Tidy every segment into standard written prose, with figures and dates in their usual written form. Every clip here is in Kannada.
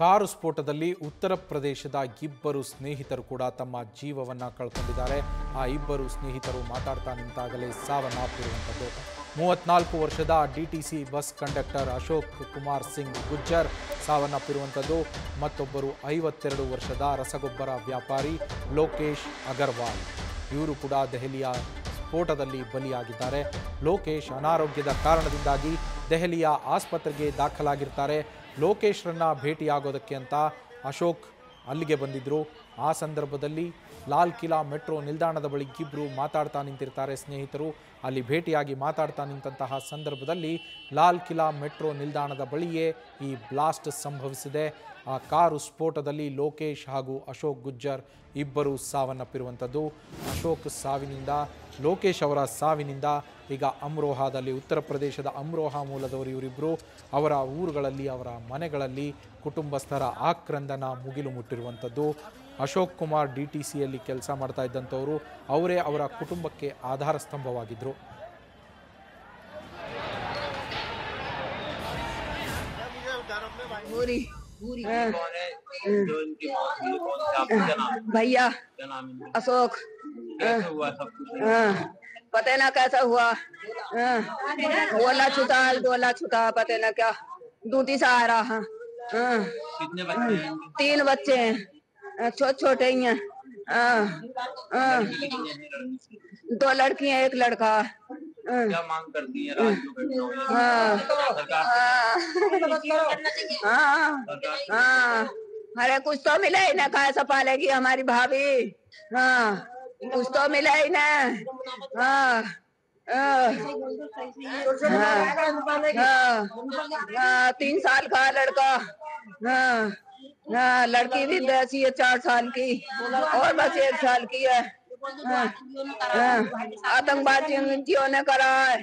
ಕಾರು ಸ್ಫೋಟದಲ್ಲಿ ಉತ್ತರ ಪ್ರದೇಶದ ಇಬ್ಬರು ಸ್ನೇಹಿತರು ಕೂಡ ತಮ್ಮ ಜೀವವನ್ನು ಕಳ್ಕೊಂಡಿದ್ದಾರೆ. ಆ ಇಬ್ಬರು ಸ್ನೇಹಿತರು ಮಾತಾಡ್ತಾ ನಿಂತಾಗಲೇ ಸಾವನ್ನಪ್ಪಿರುವಂಥದ್ದು. 34 ವರ್ಷದ DTC bus conductor Ashok Kumar Singh Gujjar ಸಾವನ್ನಪ್ಪಿರುವಂಥದ್ದು. ಮತ್ತೊಬ್ಬರು 52 ವರ್ಷದ ರಸಗೊಬ್ಬರ ವ್ಯಾಪಾರಿ ಲೋಕೇಶ್ ಅಗರ್ವಾಲ್, ಇವರು ಕೂಡ ದೆಹಲಿಯ ಸ್ಫೋಟದಲ್ಲಿ ಬಲಿಯಾಗಿದ್ದಾರೆ. ಲೋಕೇಶ್ ಅನಾರೋಗ್ಯದ ಕಾರಣದಿಂದಾಗಿ ದೆಹಲಿಯ ಆಸ್ಪತ್ರೆಗೆ ದಾಖಲಾಗಿರ್ತಾರೆ. ಲೋಕೇಶ್ರನ್ನ ಭೇಟಿಯಾಗೋದಕ್ಕೆ ಅಂತ ಅಶೋಕ್ ಅಲ್ಲಿಗೆ ಬಂದಿದ್ದರು. ಆ ಸಂದರ್ಭದಲ್ಲಿ ಲಾಲ್ ಕಿಲಾ ಮೆಟ್ರೋ ನಿಲ್ದಾಣದ ಬಳಿ ಇಬ್ಬರು ಮಾತಾಡ್ತಾ ನಿಂತಿರ್ತಾರೆ ಸ್ನೇಹಿತರು. ಅಲ್ಲಿ ಭೇಟಿಯಾಗಿ ಮಾತಾಡ್ತಾ ನಿಂತಹ ಸಂದರ್ಭದಲ್ಲಿ ಲಾಲ್ ಕಿಲಾ ಮೆಟ್ರೋ ನಿಲ್ದಾಣದ ಬಳಿಯೇ ಈ ಬ್ಲಾಸ್ಟ್ ಸಂಭವಿಸಿದೆ. ಆ ಕಾರು ಸ್ಫೋಟದಲ್ಲಿ ಲೋಕೇಶ್ ಹಾಗೂ ಅಶೋಕ್ ಗುಜ್ಜರ್ ಇಬ್ಬರು ಸಾವನ್ನಪ್ಪಿರುವಂಥದ್ದು. ಅಶೋಕ್ ಸಾವಿನಿಂದ, ಲೋಕೇಶ್ ಅವರ ಸಾವಿನಿಂದ ಈಗ ಅಮ್ರೋಹಾದಲ್ಲಿ, ಉತ್ತರ ಪ್ರದೇಶದ ಅಮ್ರೋಹಾ ಮೂಲದವರು ಇವರಿಬ್ಬರು, ಅವರ ಊರುಗಳಲ್ಲಿ, ಅವರ ಮನೆಗಳಲ್ಲಿ ಕುಟುಂಬಸ್ಥರ ಆಕ್ರಂದನ ಮುಗಿಲು ಮುಟ್ಟಿರುವಂಥದ್ದು. ಅಶೋಕ್ ಕುಮಾರ್ DTCಯಲ್ಲಿ ಕೆಲಸ ಮಾಡ್ತಾ ಇದ್ದಂಥವರು, ಅವರೇ ಅವರ ಕುಟುಂಬಕ್ಕೆ ಆಧಾರ ಸ್ತಂಭವಾಗಿದ್ದರು. भैया अशोक, पता ना कैसा हुआ, डोला छुटा पता ना क्या, ड्यूटी से आ रहा है। कितने बच्चे हैं? 3 बच्चे हैं, छोटे ही हैं। 2 लड़कियां 1 लड़का। क्या मांग करती है अरे कुछ तो मिले ही ना, कैसा पालेगी हमारी भाभी। हाँ, कुछ तो मिले ही ना। 3 साल का लड़का, लड़की भी ऐसी है 4 साल की, और बस 1 साल की है। आतंकवादियों ने करा है,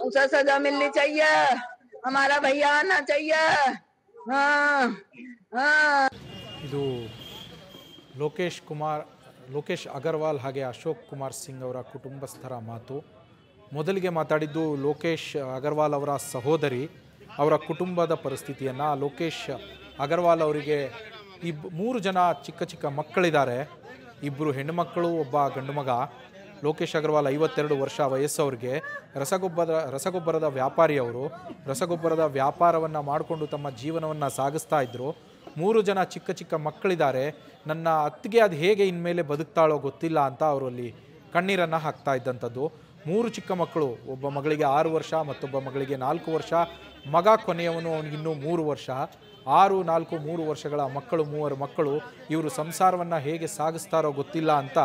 उसे सजा मिलनी चाहिए, हमारा भैया आना चाहिए। ಇದು ಲೋಕೇಶ್ ಅಗರ್ವಾಲ್ ಹಾಗೆ ಅಶೋಕ್ ಕುಮಾರ್ ಸಿಂಗ್ ಅವರ ಕುಟುಂಬಸ್ಥರ ಮಾತು. ಮೊದಲಿಗೆ ಮಾತಾಡಿದ್ದು ಲೋಕೇಶ್ ಅಗರ್ವಾಲ್ ಅವರ ಸಹೋದರಿ, ಅವರ ಕುಟುಂಬದ ಪರಿಸ್ಥಿತಿಯನ್ನು. ಲೋಕೇಶ್ ಅಗರ್ವಾಲ್ ಅವರಿಗೆ 3 ಜನ ಚಿಕ್ಕ ಚಿಕ್ಕ ಮಕ್ಕಳಿದ್ದಾರೆ. 2 ಹೆಣ್ಣುಮಕ್ಕಳು, ಒಬ್ಬ ಗಂಡು ಮಗ. ಲೋಕೇಶ್ ಅಗರ್ವಾಲ್ 52 ವರ್ಷ ವಯಸ್ಸವ್ರಿಗೆ. ರಸಗೊಬ್ಬರದ ವ್ಯಾಪಾರಿ ಅವರು. ರಸಗೊಬ್ಬರದ ವ್ಯಾಪಾರವನ್ನು ಮಾಡಿಕೊಂಡು ತಮ್ಮ ಜೀವನವನ್ನು ಸಾಗಿಸ್ತಾ ಇದ್ದರು. 3 ಜನ ಚಿಕ್ಕ ಚಿಕ್ಕ ಮಕ್ಕಳಿದ್ದಾರೆ. ನನ್ನ ಅತ್ತಿಗೆ ಅದು ಹೇಗೆ ಇನ್ಮೇಲೆ ಬದುಕ್ತಾಳೋ ಗೊತ್ತಿಲ್ಲ ಅಂತ ಅವರಲ್ಲಿ ಕಣ್ಣೀರನ್ನು ಹಾಕ್ತಾ ಇದ್ದಂಥದ್ದು. 3 ಚಿಕ್ಕ ಮಕ್ಕಳು, ಒಬ್ಬ ಮಗಳಿಗೆ 6 ವರ್ಷ, ಮತ್ತೊಬ್ಬ ಮಗಳಿಗೆ 4 ವರ್ಷ, ಮಗ ಕೊನೆಯವನು, ಅವನಿಗಿನ್ನೂ 3 ವರ್ಷ. 6, 4, 3 ವರ್ಷಗಳ ಮಕ್ಕಳು, 3 ಮಕ್ಕಳು. ಇವರು ಸಂಸಾರವನ್ನು ಹೇಗೆ ಸಾಗಿಸ್ತಾರೋ ಗೊತ್ತಿಲ್ಲ ಅಂತ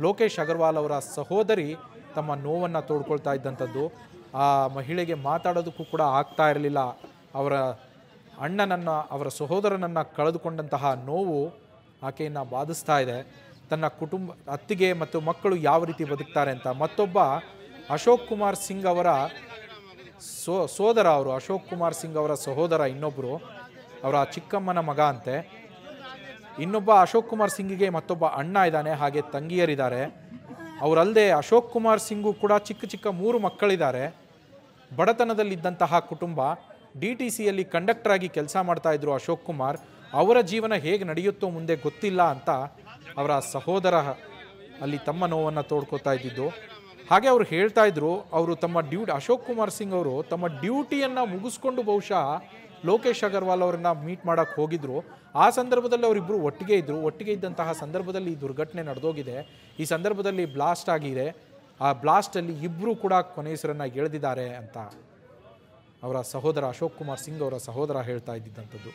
ಲೋಕೇಶ್ ಅಗರ್ವಾಲ್ ಅವರ ಸಹೋದರಿ ತಮ್ಮ ನೋವನ್ನು ತೋಡ್ಕೊಳ್ತಾ ಇದ್ದಂಥದ್ದು. ಆ ಮಹಿಳೆಗೆ ಮಾತಾಡೋದಕ್ಕೂ ಕೂಡ ಆಗ್ತಾ ಇರಲಿಲ್ಲ. ಅವರ ಅಣ್ಣನನ್ನು, ಅವರ ಸಹೋದರನನ್ನು ಕಳೆದುಕೊಂಡಂತಹ ನೋವು ಆಕೆಯನ್ನು ಬಾಧಿಸ್ತಾ ಇದೆ. ತನ್ನ ಕುಟುಂಬ, ಅತ್ತಿಗೆ ಮತ್ತು ಮಕ್ಕಳು ಯಾವ ರೀತಿ ಬದುಕ್ತಾರೆ ಅಂತ. ಮತ್ತೊಬ್ಬ ಅಶೋಕ್ ಕುಮಾರ್ ಸಿಂಗ್ ಅವರ ಸೋದರ, ಅವರು ಅಶೋಕ್ ಕುಮಾರ್ ಸಿಂಗ್ ಅವರ ಸಹೋದರ ಇನ್ನೊಬ್ಬರು, ಅವರ ಚಿಕ್ಕಮ್ಮನ ಮಗ ಅಂತೆ. ಇನ್ನೊಬ್ಬ ಅಶೋಕ್ ಕುಮಾರ್ ಸಿಂಗಿಗೆ ಮತ್ತೊಬ್ಬ ಅಣ್ಣ ಇದ್ದಾನೆ, ಹಾಗೆ ತಂಗಿಯರಿದ್ದಾರೆ. ಅವರಲ್ಲದೆ ಅಶೋಕ್ ಕುಮಾರ್ ಸಿಂಗು ಕೂಡ ಚಿಕ್ಕ ಚಿಕ್ಕ 3 ಮಕ್ಕಳಿದ್ದಾರೆ. ಬಡತನದಲ್ಲಿದ್ದಂತಹ ಕುಟುಂಬ. DTCಯಲ್ಲಿ ಕಂಡಕ್ಟರ್ ಆಗಿ ಕೆಲಸ ಮಾಡ್ತಾ ಇದ್ರು ಅಶೋಕ್ ಕುಮಾರ್. ಅವರ ಜೀವನ ಹೇಗೆ ನಡೆಯುತ್ತೋ ಮುಂದೆ ಗೊತ್ತಿಲ್ಲ ಅಂತ ಅವರ ಸಹೋದರ ಅಲ್ಲಿ ತಮ್ಮ ನೋವನ್ನು ತೋಡ್ಕೋತಾ ಇದ್ದಿದ್ದು. ಹಾಗೆ ಅವರು ಹೇಳ್ತಾ ಇದ್ರು, ಅವರು ತಮ್ಮ ಅಶೋಕ್ ಕುಮಾರ್ ಸಿಂಗ್ ಅವರು ತಮ್ಮ ಡ್ಯೂಟಿಯನ್ನು ಮುಗಿಸ್ಕೊಂಡು ಬಹುಶಃ ಲೋಕೇಶ್ ಅಗರ್ವಾಲ್ ಅವರನ್ನ ಮೀಟ್ ಮಾಡೋಕ್ಕೆ ಹೋಗಿದ್ರು. ಆ ಸಂದರ್ಭದಲ್ಲಿ ಅವರಿಬ್ಬರು ಒಟ್ಟಿಗೆ ಇದ್ದರು. ಒಟ್ಟಿಗೆ ಇದ್ದಂತಹ ಸಂದರ್ಭದಲ್ಲಿ ಈ ದುರ್ಘಟನೆ ನಡೆದೋಗಿದೆ. ಈ ಸಂದರ್ಭದಲ್ಲಿ ಬ್ಲಾಸ್ಟ್ ಆಗಿದೆ. ಆ ಬ್ಲಾಸ್ಟಲ್ಲಿ ಇಬ್ಬರು ಕೂಡ ಕೊನೆಯಸರನ್ನು ಎಳೆದಿದ್ದಾರೆ ಅಂತ ಅವರ ಸಹೋದರ, ಅಶೋಕ್ ಕುಮಾರ್ ಸಿಂಗ್ ಅವರ ಸಹೋದರ ಹೇಳ್ತಾ ಇದ್ದಂಥದ್ದು.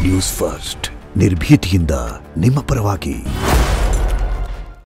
ನ್ಯೂಸ್ ಫಸ್ಟ್, ನಿರ್ಭೀತಿಯಿಂದ ನಿಮ್ಮ ಪರವಾಗಿ.